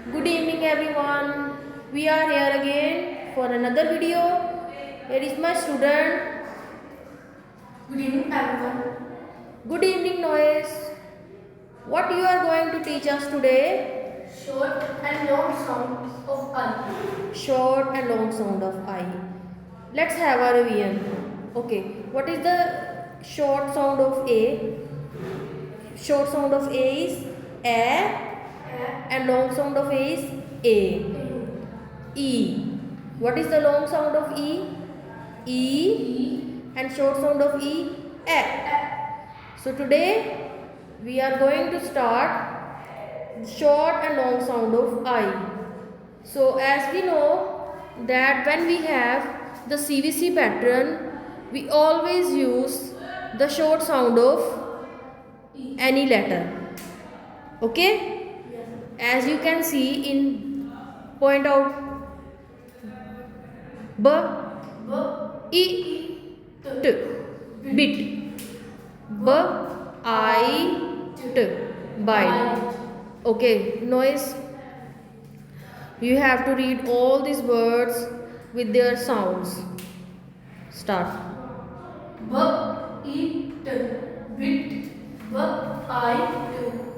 Good evening everyone. We are here again for another video. Here is my student. Good evening, everyone. Good evening Noise. What you are going to teach us today? Short and long sounds of I. Short and long sound of I. Let's have a revision. Okay. What is the short sound of A? Short sound of A is A and long sound of A is A. E. What is the long sound of E? E. And short sound of E? E. So today we are going to start short and long sound of I. So as we know that when we have the CVC pattern, we always use the short sound of any letter. Okay? As you can see in point out B, I, T, bit. B, I, T, bite. Okay, Noise. You have to read all these words with their sounds. Start. Bit, bit,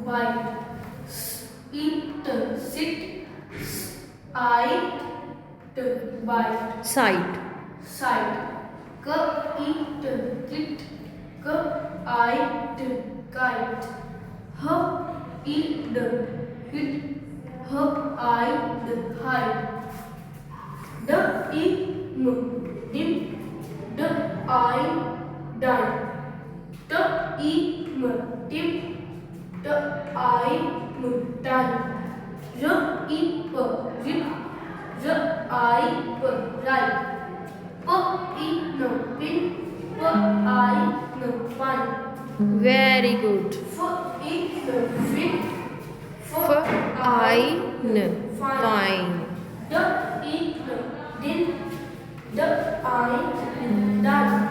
bite. Eat, sit, I, bite. Sight. Sight. Eat, kit, I, kite. Eat, hit, I, hide. Dim, I, die. Tim, I, die. Rip, I, right. Pin, I, fine. Very good. Fin, Fine. Fine. Din, I, done.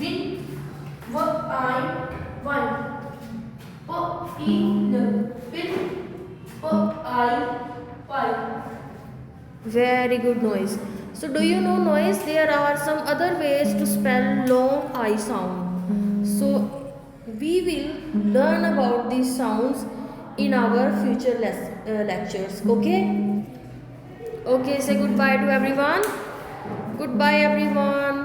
Win, I, won. Pin, I, pie. Very good Noise. So do you know Noise? There are some other ways to spell long I sound. So we will learn about these sounds in our future lectures. Okay? Okay, say goodbye to everyone. Goodbye everyone.